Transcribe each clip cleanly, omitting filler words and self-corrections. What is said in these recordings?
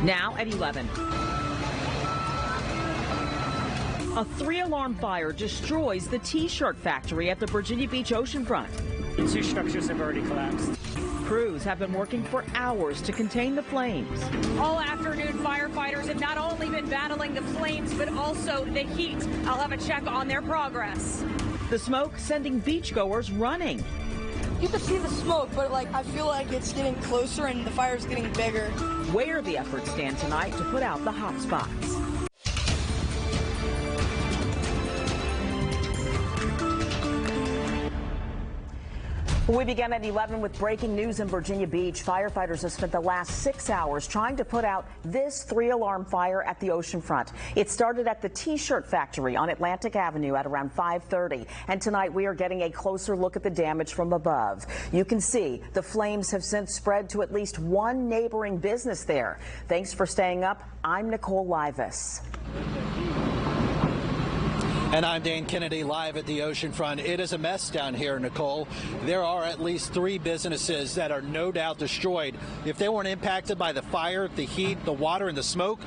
Now at 11. A 3-alarm fire destroys the T-shirt factory at the Virginia Beach oceanfront. 2 structures have already collapsed. Crews have been working for hours to contain the flames. All afternoon, firefighters have not only been battling the flames, but also the heat. I'll have a check on their progress. The smoke sending beachgoers running. You can see the smoke, but I feel like it's getting closer and the fire's getting bigger. Where the efforts stand tonight to put out the hot spots. We began at 11 with breaking news in Virginia Beach. Firefighters have spent the last 6 hours trying to put out this 3-alarm fire at the oceanfront. It started at the T-shirt factory on Atlantic Avenue at around 5:30. And tonight we are getting a closer look at the damage from above. You can see the flames have since spread to at least one neighboring business there. Thanks for staying up. I'm Nicole Livas. And I'm Dan Kennedy, live at the oceanfront. It is a mess down here, Nicole. There are at least 3 businesses that are no doubt destroyed. If they weren't impacted by the fire, the heat, the water, and the smoke,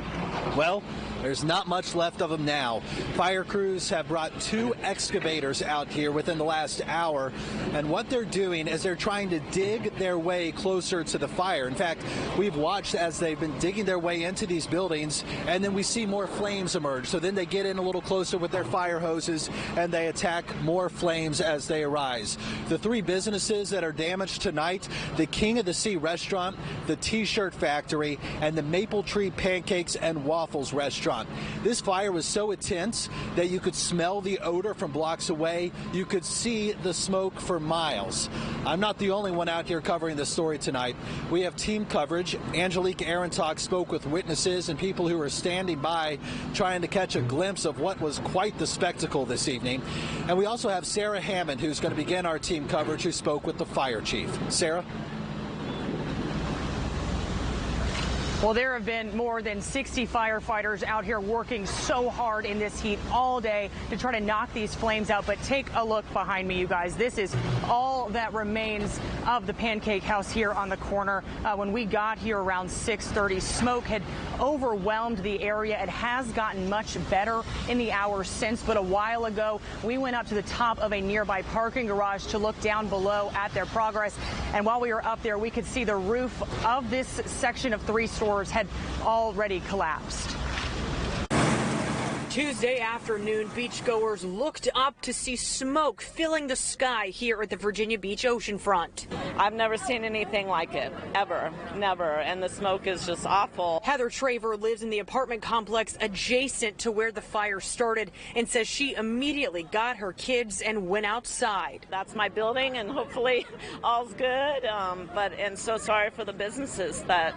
well, there's not much left of them now. Fire crews have brought 2 excavators out here within the last hour, and what they're doing is they're trying to dig their way closer to the fire. In fact, we've watched as they've been digging their way into these buildings, and then we see more flames emerge. So then they get in a little closer with their fire hoses, and they attack more flames as they arise. The 3 businesses that are damaged tonight, the King of the Sea restaurant, the T-shirt factory, and the Maple Tree Pancakes and Waffles restaurant. This fire was so intense that you could smell the odor from blocks away. You could see the smoke for miles. I'm not the only one out here covering this story tonight. We have team coverage. Angelique Arentalk spoke with witnesses and people who were standing by trying to catch a glimpse of what was quite the spectacle this evening. And we also have Sarah Hammond, who's going to begin our team coverage, who spoke with the fire chief. Sarah? Well, there have been more than 60 firefighters out here working so hard in this heat all day to try to knock these flames out. But take a look behind me, you guys. This is all that remains of the Pancake House here on the corner. When we got here around 6:30, smoke had overwhelmed the area. It has gotten much better in the hours since, but a while ago, we went up to the top of a nearby parking garage to look down below at their progress. And while we were up there, we could see the roof of this section of 3 stores had already collapsed. Tuesday afternoon, beachgoers looked up to see smoke filling the sky here at the Virginia Beach oceanfront. I've never seen anything like it, ever, never, and the smoke is just awful. Heather Traver lives in the apartment complex adjacent to where the fire started and says she immediately got her kids and went outside. That's my building, and hopefully all's good, and so sorry for the businesses that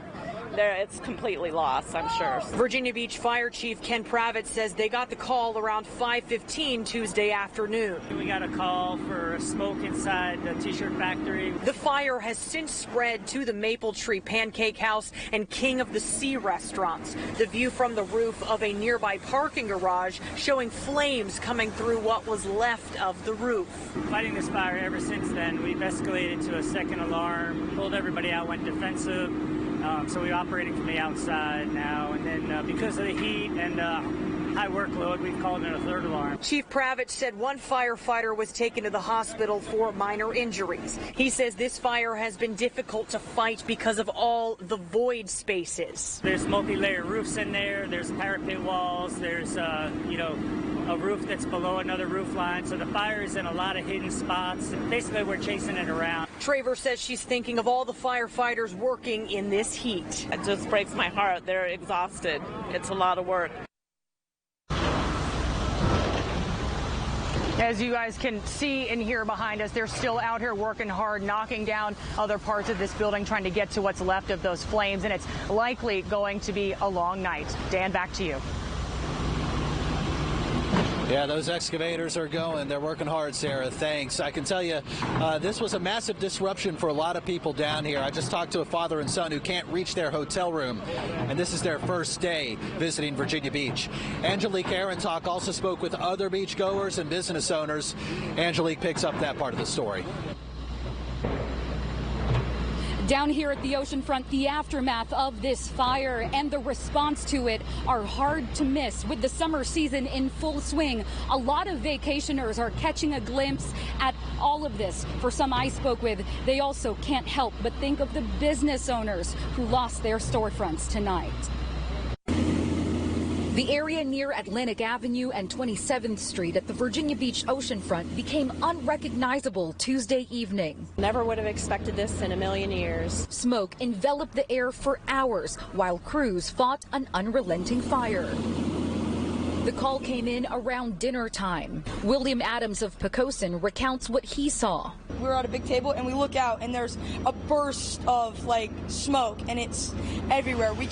it's completely lost, I'm sure. Virginia Beach Fire Chief Ken Pravitz says they got the call around 5:15 Tuesday afternoon. We got a call for smoke inside the T-shirt factory. The fire has since spread to the Maple Tree Pancake House and King of the Sea restaurants. The view from the roof of a nearby parking garage showing flames coming through what was left of the roof. Fighting this fire ever since then. We've escalated to a second alarm, pulled everybody out, went defensive. So we're operating from the outside now, and then because of the heat and high workload, we've called in a 3rd alarm. Chief Pravitz said one firefighter was taken to the hospital for minor injuries. He says this fire has been difficult to fight because of all the void spaces. There's multi-layer roofs in there, there's parapet walls, there's a roof that's below another roof line, so the fire is in a lot of hidden spots. Basically, we're chasing it around. Traver says she's thinking of all the firefighters working in this heat. It just breaks my heart. They're exhausted. It's a lot of work. As you guys can see and hear behind us, they're still out here working hard, knocking down other parts of this building, trying to get to what's left of those flames, and it's likely going to be a long night. Dan, back to you. Yeah, those excavators are going. They're working hard, Sarah. Thanks. I can tell you this was a massive disruption for a lot of people down here. I just talked to a father and son who can't reach their hotel room, and this is their first day visiting Virginia Beach. Angelique Arentalk also spoke with other beachgoers and business owners. Angelique picks up that part of the story. Down here at the oceanfront, the aftermath of this fire and the response to it are hard to miss. With the summer season in full swing, a lot of vacationers are catching a glimpse at all of this. For some I spoke with, they also can't help but think of the business owners who lost their storefronts tonight. The area near Atlantic Avenue and 27th Street at the Virginia Beach oceanfront became unrecognizable Tuesday evening. Never would have expected this in a million years. Smoke enveloped the air for hours while crews fought an unrelenting fire. The call came in around dinner time. William Adams of Pocosin recounts what he saw. We were at a big table and we look out and there's a burst of smoke and it's everywhere. We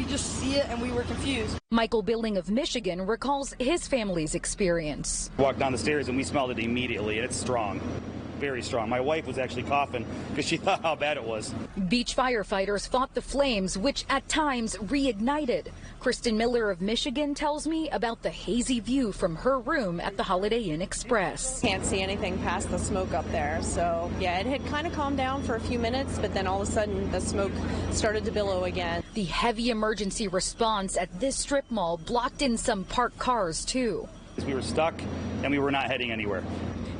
just see it and we were confused. Michael Billing of Michigan recalls his family's experience. Walked down the stairs and we smelled it immediately. It's strong, very strong. My wife was actually coughing because she thought how bad it was. Beach firefighters fought the flames, which at times reignited. Kristen Miller of Michigan tells me about the hazy view from her room at the Holiday Inn Express. Can't see anything past the smoke up there. So yeah, it had kind of calmed down for a few minutes, but then all of a sudden the smoke started to billow again. The heavy emergency response at this strip mall blocked in some parked cars too. We were stuck and we were not heading anywhere.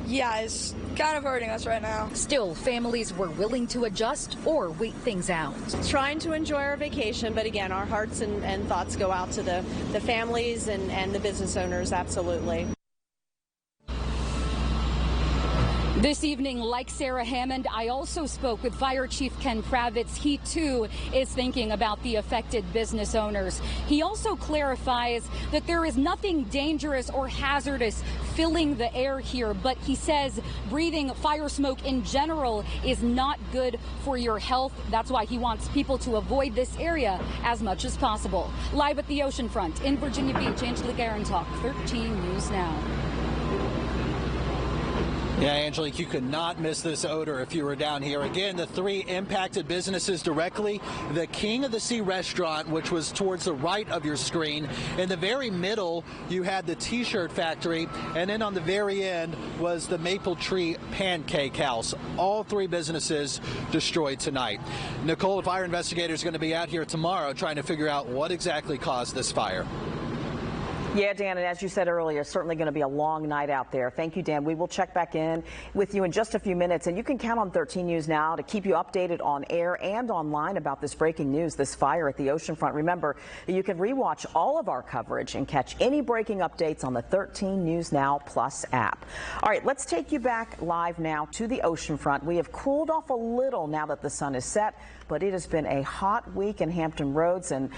Yeah, it's kind of hurting us right now. Still, families were willing to adjust or wait things out. Trying to enjoy our vacation, but again, our hearts and thoughts go out to the families and the business owners, absolutely. This evening, like Sarah Hammond, I also spoke with Fire Chief Ken Kravitz. He, too, is thinking about the affected business owners. He also clarifies that there is nothing dangerous or hazardous filling the air here, but he says breathing fire smoke in general is not good for your health. That's why he wants people to avoid this area as much as possible. Live at the oceanfront in Virginia Beach, Angelique Arentalk, 13 News Now. Yeah, Angelique, you could not miss this odor if you were down here. Again, the three impacted businesses directly. The King of the Sea restaurant, which was towards the right of your screen. In the very middle, you had the T-shirt factory. And then on the very end was the Maple Tree Pancake House. All three businesses destroyed tonight. Nicole, fire investigators, are going to be out here tomorrow trying to figure out what exactly caused this fire. Yeah, Dan, and as you said earlier, certainly going to be a long night out there. Thank you, Dan. We will check back in with you in just a few minutes, and you can count on 13 News Now to keep you updated on air and online about this breaking news, this fire at the oceanfront. Remember, you can rewatch all of our coverage and catch any breaking updates on the 13 News Now Plus app. All right, let's take you back live now to the oceanfront. We have cooled off a little now that the sun is set, but it has been a hot week in Hampton Roads. And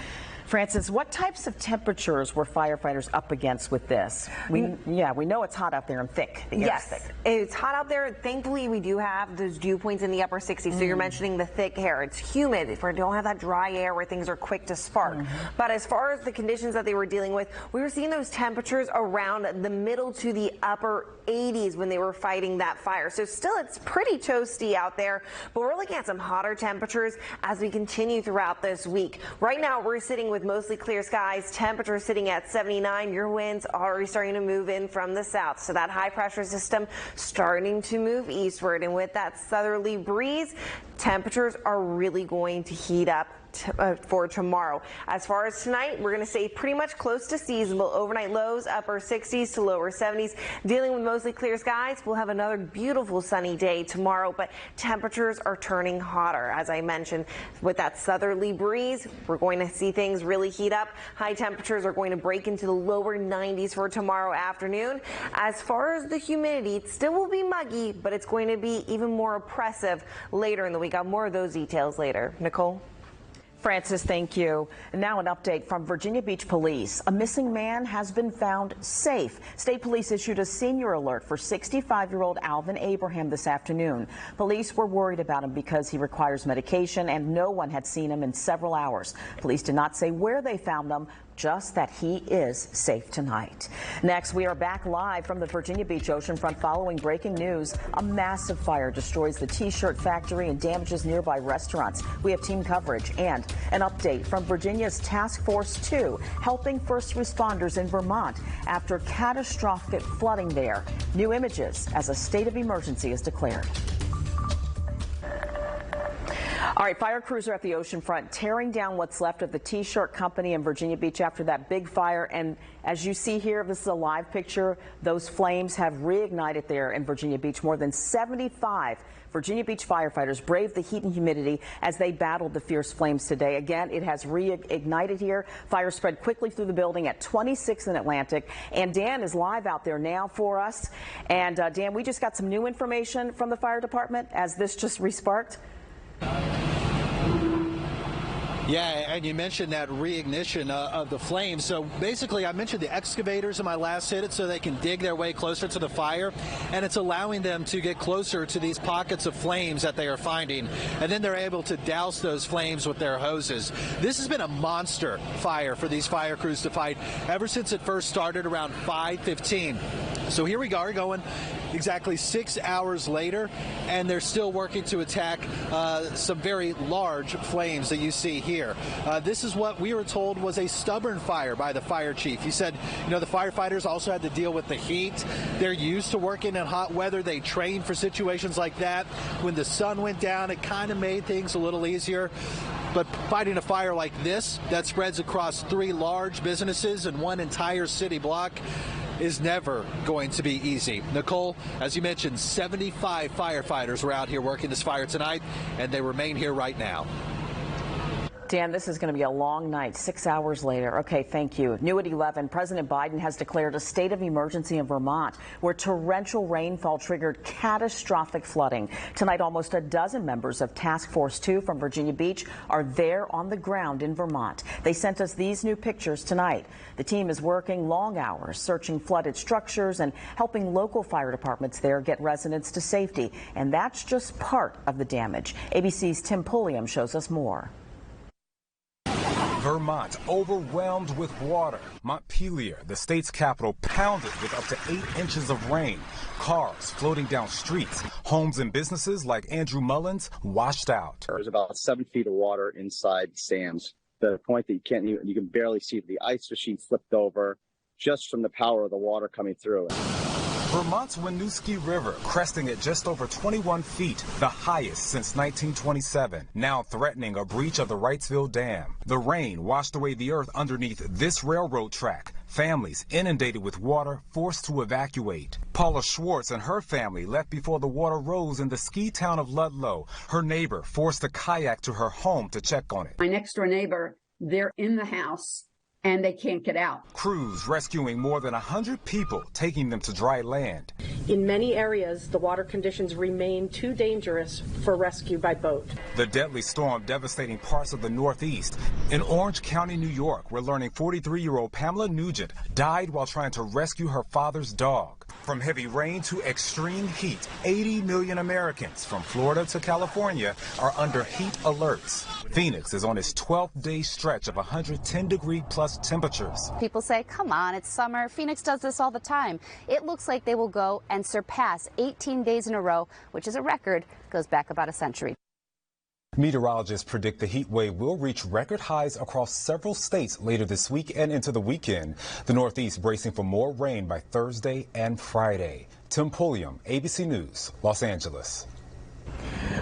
Francis, what types of temperatures were firefighters up against with this? We know it's hot out there and thick. Yes, it's hot out there. Thankfully, we do have those dew points in the upper 60s. So you're mentioning the thick air. It's humid. If we don't have that dry air where things are quick to spark. But as far as the conditions that they were dealing with, we were seeing those temperatures around the middle to the upper 80s when they were fighting that fire. So still, it's pretty toasty out there. But we're looking at some hotter temperatures as we continue throughout this week. Right now, we're sitting with mostly clear skies, temperature sitting at 79. Your winds already starting to move in from the south. So that high pressure system starting to move eastward. And with that southerly breeze, temperatures are really going to heat up for tomorrow. As far as tonight, we're going to stay pretty much close to seasonable. Overnight lows, upper 60s to lower 70s. Dealing with mostly clear skies, we'll have another beautiful sunny day tomorrow, but temperatures are turning hotter. As I mentioned, with that southerly breeze, we're going to see things really heat up. High temperatures are going to break into the lower 90s for tomorrow afternoon. As far as the humidity, it still will be muggy, but it's going to be even more oppressive later in the week. I'll have more of those details later. Nicole? Francis, thank you. Now an update from Virginia Beach Police. A missing man has been found safe. State Police issued a senior alert for 65-year-old Alvin Abraham this afternoon. Police were worried about him because he requires medication and no one had seen him in several hours. Police did not say where they found him, just that he is safe tonight. Next, we are back live from the Virginia Beach oceanfront following breaking news. A massive fire destroys the T-shirt factory and damages nearby restaurants. We have team coverage and an update from Virginia's Task Force 2 helping first responders in Vermont after catastrophic flooding there. New images as a state of emergency is declared. All right, fire crews are at the Oceanfront tearing down what's left of the T-shirt company in Virginia Beach after that big fire. And as you see here, this is a live picture. Those flames have reignited there in Virginia Beach. More than 75 Virginia Beach firefighters braved the heat and humidity as they battled the fierce flames today. Again, it has reignited here. Fire spread quickly through the building at 26 in Atlantic. And Dan is live out there now for us. And Dan, we just got some new information from the fire department as this just resparked. Yeah, and you mentioned that reignition of the flames. So basically, I mentioned the excavators in my last hit so they can dig their way closer to the fire, and it's allowing them to get closer to these pockets of flames that they are finding, and then they're able to douse those flames with their hoses. This has been a monster fire for these fire crews to fight ever since it first started around 5:15. So here we are going exactly 6 hours later, and they're still working to attack some very large flames that you see here. This is what we were told was a stubborn fire by the fire chief. He said, you know, the firefighters also had to deal with the heat. They're used to working in hot weather. They trained for situations like that. When the sun went down, it kind of made things a little easier. But fighting a fire like this that spreads across 3 large businesses and 1 entire city block is never going to be easy. Nicole, as you mentioned, 75 firefighters were out here working this fire tonight, and they remain here right now. Dan, this is going to be a long night, 6 hours later. Okay, thank you. New at 11, President Biden has declared a state of emergency in Vermont, where torrential rainfall triggered catastrophic flooding. Tonight, almost a dozen members of Task Force 2 from Virginia Beach are there on the ground in Vermont. They sent us these new pictures tonight. The team is working long hours, searching flooded structures and helping local fire departments there get residents to safety. And that's just part of the damage. ABC's Tim Pulliam shows us more. Vermont overwhelmed with water. Montpelier, the state's capital, pounded with up to 8 inches of rain. Cars floating down streets. Homes and businesses like Andrew Mullins washed out. There's about 7 feet of water inside Sam's. The point that you can barely see the ice machine flipped over just from the power of the water coming through. Vermont's Winooski River cresting at just over 21 feet, the highest since 1927, now threatening a breach of the Wrightsville Dam. The rain washed away the earth underneath this railroad track. Families inundated with water forced to evacuate. Paula Schwartz and her family left before the water rose in the ski town of Ludlow. Her neighbor forced a kayak to her home to check on it. My next door neighbor, they're in the house and they can't get out. Crews rescuing more than 100 people, taking them to dry land. In many areas, the water conditions remain too dangerous for rescue by boat. The deadly storm devastating parts of the Northeast. In Orange County, New York, we're learning 43-year-old Pamela Nugent died while trying to rescue her father's dog. From heavy rain to extreme heat, 80 million Americans from Florida to California are under heat alerts. Phoenix is on its 12th day stretch of 110-degree-plus temperatures. People say, come on, it's summer. Phoenix does this all the time. It looks like they will go and surpass 18 days in a row, which is a record, goes back about a century. Meteorologists predict the heat wave will reach record highs across several states later this week and into the weekend. The Northeast bracing for more rain by Thursday and Friday. Tim Pulliam, ABC News, Los Angeles.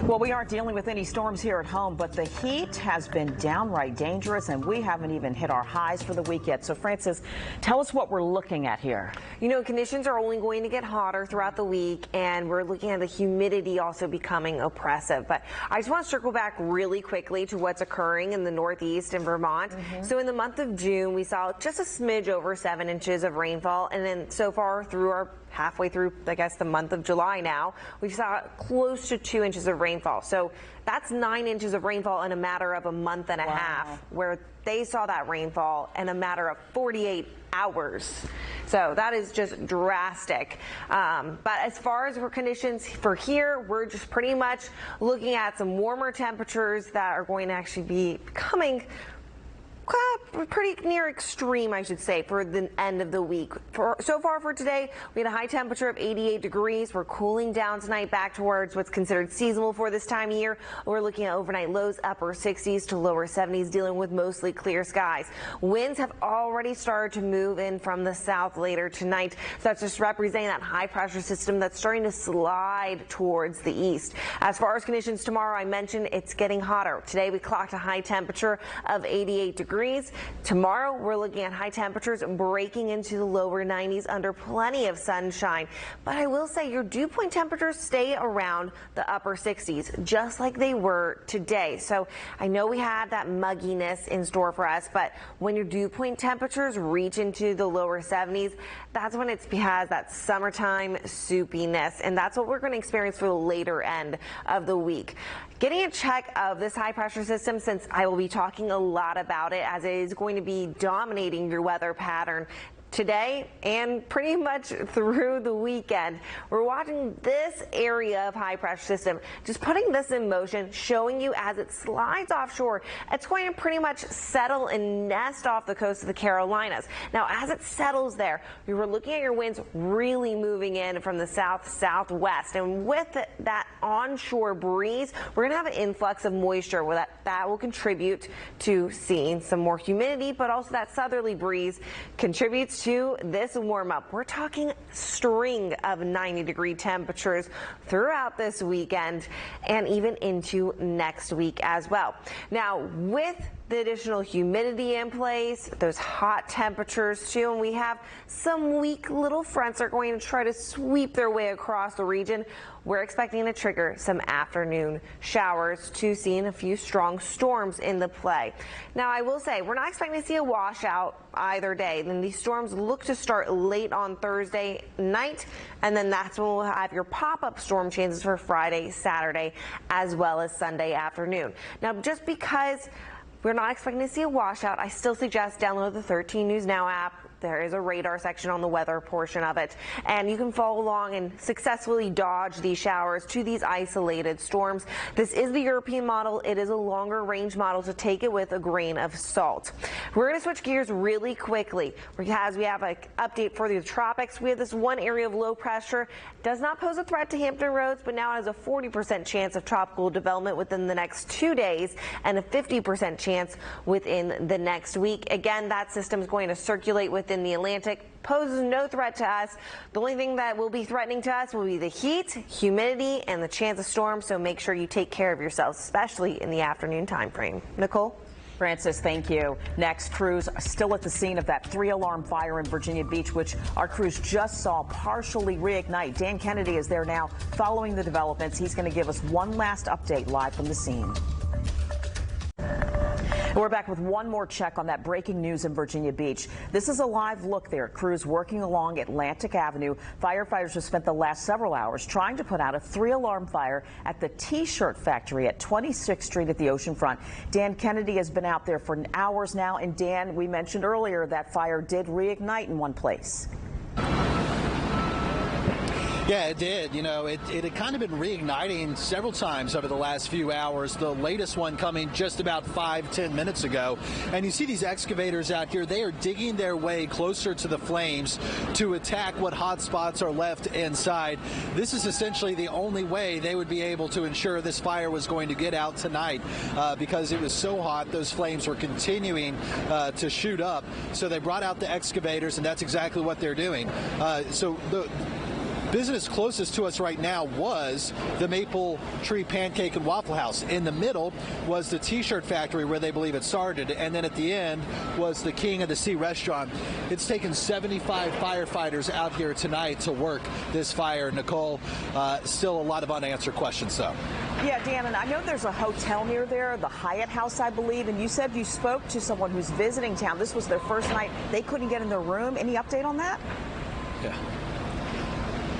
Well, we aren't dealing with any storms here at home, but the heat has been downright dangerous, and we haven't even hit our highs for the week yet. So, Francis, tell us what we're looking at here. You know, conditions are only going to get hotter throughout the week, and we're looking at the humidity also becoming oppressive. But I just want to circle back really quickly to what's occurring in the Northeast and Vermont. So in the month of June, we saw just a smidge over 7 inches of rainfall, and then so far through our halfway through, I guess, the month of July now, we saw close to 2 inches of rainfall. So that's 9 inches of rainfall in a matter of a month and a half, where they saw that rainfall in a matter of 48 hours. So that is just drastic. But as far as for conditions for here, we're just pretty much looking at some warmer temperatures that are going to actually be coming pretty near extreme, I should say, for the end of the week. So far for today, we had a high temperature of 88 degrees. We're cooling down tonight back towards what's considered seasonal for this time of year. We're looking at overnight lows, upper 60s to lower 70s, dealing with mostly clear skies. Winds have already started to move in from the south later tonight. So that's just representing that high pressure system that's starting to slide towards the east. As far as conditions tomorrow, I mentioned it's getting hotter. Today we clocked a high temperature of 88 degrees. Tomorrow we're looking at high temperatures breaking into the lower 90s under plenty of sunshine. But I will say your dew point temperatures stay around the upper 60s, just like they were today. So I know we had that mugginess in store for us, but when your dew point temperatures reach into the lower 70s, that's when it has that summertime soupiness, and that's what we're going to experience for the later end of the week. Getting a check of this high pressure system, since I will be talking a lot about it as it is going to be dominating your weather pattern today and pretty much through the weekend. We're watching this area of high pressure system, just putting this in motion, showing you as it slides offshore, it's going to pretty much settle and nest off the coast of the Carolinas. Now, as it settles there, we were looking at your winds really moving in from the south-southwest, and with that onshore breeze, we're going to have an influx of moisture where that will contribute to seeing some more humidity, but also that southerly breeze contributes to this warm up. We're talking string of 90-degree temperatures throughout this weekend and even into next week as well. Now, with the additional humidity in place, those hot temperatures too, and we have some weak little fronts that are going to try to sweep their way across the region. We're expecting to trigger some afternoon showers to seeing a few strong storms in the play. Now, I will say we're not expecting to see a washout either day. Then these storms look to start late on Thursday night, and then that's when we'll have your pop-up storm chances for Friday, Saturday, as well as Sunday afternoon. Now, just because we're not expecting to see a washout, I still suggest download the 13 News Now app. There is a radar section on the weather portion of it, and you can follow along and successfully dodge these showers to these isolated storms. This is the European model. It is a longer range model, so take it with a grain of salt. We're going to switch gears really quickly because we have an update for the tropics. We have this one area of low pressure. Does not pose a threat to Hampton Roads, but now has a 40% chance of tropical development within the next 2 days and a 50% chance within the next week. Again, that system is going to circulate within the Atlantic, poses no threat to us. The only thing that will be threatening to us will be the heat, humidity, and the chance of storms, so make sure you take care of yourselves, especially in the afternoon time frame. Nicole? Francis, thank you. Next, crews are still at the scene of that 3-alarm fire in Virginia Beach, which our crews just saw partially reignite. Dan Kennedy is there now following the developments. He's going to give us one last update live from the scene. We're back with one more check on that breaking news in Virginia Beach. This is a live look there. Crews working along Atlantic Avenue. Firefighters have spent the last several hours trying to put out a 3-alarm fire at the T-shirt factory at 26th Street at the Oceanfront. Dan Kennedy has been out there for hours now. And Dan, we mentioned earlier that fire did reignite in one place. Yeah, it did. You know, it had kind of been reigniting several times over the last few hours. The latest one coming just about 5-10 minutes ago. And you see these excavators out here. They are digging their way closer to the flames to attack what hot spots are left inside. This is essentially the only way they would be able to ensure this fire was going to get out tonight because it was so hot. Those flames were continuing to shoot up. So they brought out the excavators, and that's exactly what they're doing. So the business closest to us right now was the Maple Tree Pancake and Waffle House. In the middle was the T-shirt factory where they believe it started, and then at the end was the King of the Sea restaurant. It's taken 75 firefighters out here tonight to work this fire. Nicole, still a lot of unanswered questions, though. Yeah, Dan, and I know there's a hotel near there, the Hyatt House, I believe, and you said you spoke to someone who's visiting town. This was their first night. They couldn't get in their room. Any update on that?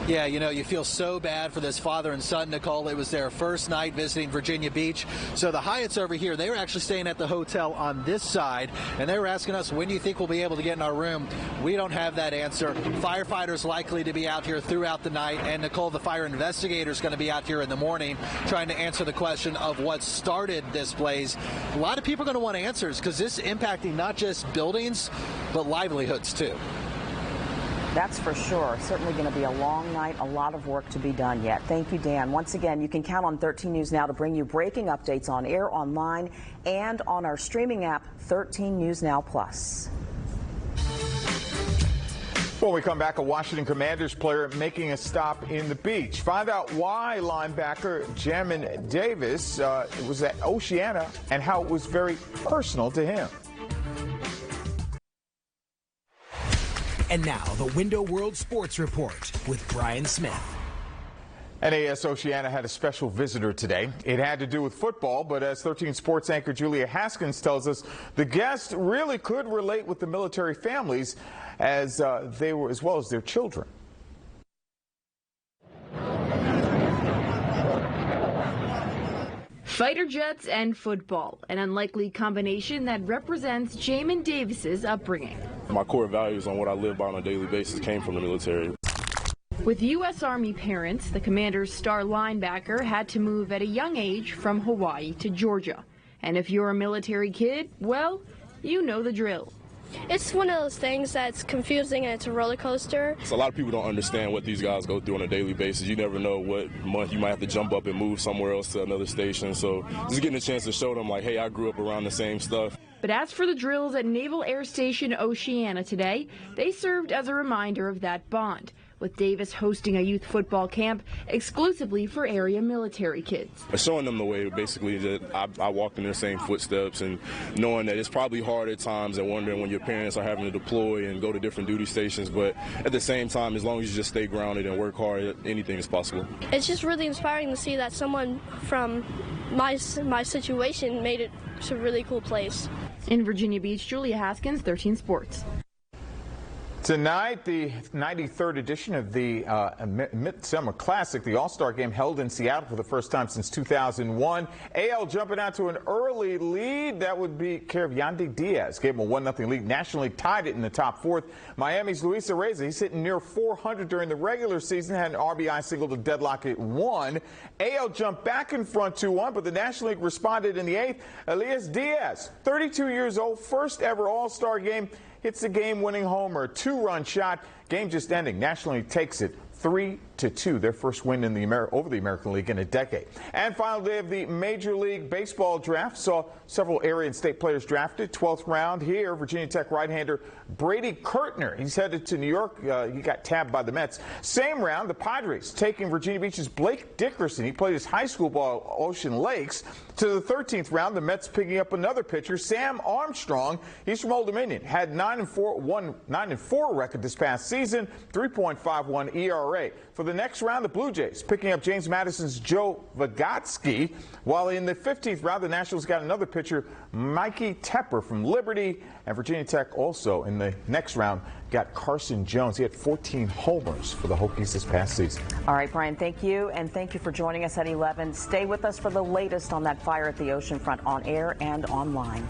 Yeah, you know, you feel so bad for this father and son, Nicole. It was their first night visiting Virginia Beach. So the Hyatts over here, they were actually staying at the hotel on this side, and they were asking us, when do you think we'll be able to get in our room? We don't have that answer. Firefighters likely to be out here throughout the night, and Nicole, the fire investigator, is going to be out here in the morning trying to answer the question of what started this blaze. A lot of people are going to want answers because this is impacting not just buildings, but livelihoods too. That's for sure. Certainly going to be a long night, a lot of work to be done yet. Thank you, Dan. Once again, you can count on 13 News Now to bring you breaking updates on air, online, and on our streaming app, 13 News Now Plus. When we come back, a Washington Commanders player making a stop in the beach. Find out why linebacker Jamin Davis was at Oceana and how it was very personal to him. And now, the Window World Sports Report with Brian Smith. NAS Oceana had a special visitor today. It had to do with football, but as 13 Sports anchor Julia Haskins tells us, the guest really could relate with the military families as they were, as well as their children. Fighter jets and football, an unlikely combination that represents Jamin Davis's upbringing. My core values on what I live by on a daily basis came from the military. With U.S. Army parents, the Commanders' star linebacker had to move at a young age from Hawaii to Georgia. And if you're a military kid, well, you know the drill. It's one of those things that's confusing and it's a roller coaster. So a lot of people don't understand what these guys go through on a daily basis. You never know what month you might have to jump up and move somewhere else to another station. So just getting a chance to show them, like, hey, I grew up around the same stuff. But as for the drills at Naval Air Station Oceana today, they served as a reminder of that bond, with Davis hosting a youth football camp exclusively for area military kids. Showing them the way, basically, that I walked in their same footsteps, and knowing that it's probably hard at times and wondering when your parents are having to deploy and go to different duty stations, but at the same time, as long as you just stay grounded and work hard, anything is possible. It's just really inspiring to see that someone from my situation made it to a really cool place. In Virginia Beach, Julia Haskins, 13 Sports. Tonight, the 93rd edition of the Midsummer Classic, the All-Star Game, held in Seattle for the first time since 2001. AL jumping out to an early lead. That would be care of Yandy Diaz. Gave him a 1-0 lead. National League tied it in the top fourth. Miami's Luis Arraeza, he's hitting near 400 during the regular season. Had an RBI single to deadlock it 1. AL jumped back in front 2-1, but the National League responded in the 8th. Elias Diaz, 32 years old, first ever All-Star Game. Hits the game-winning homer, 2-run shot. Game just ending. National League takes it 3-2. Their first win in over the American League in a decade. And final day of the Major League Baseball draft saw several area and state players drafted. 12th round here, Virginia Tech right-hander Brady Kirtner. He's headed to New York. He got tabbed by the Mets. Same round, the Padres taking Virginia Beach's Blake Dickerson. He played his high school ball at Ocean Lakes. To the 13th round, the Mets picking up another pitcher, Sam Armstrong. He's from Old Dominion. Had 9-4 record this past season, 3.51 ERA. For the next round, the Blue Jays picking up James Madison's Joe Vygotsky. While in the 15th round, the Nationals got another pitcher, Mikey Tepper from Liberty. And Virginia Tech also in the next round got Carson Jones. He had 14 homers for the Hokies this past season. All right, Brian, thank you. And thank you for joining us at 11. Stay with us for the latest on that fire at the Oceanfront on air and online.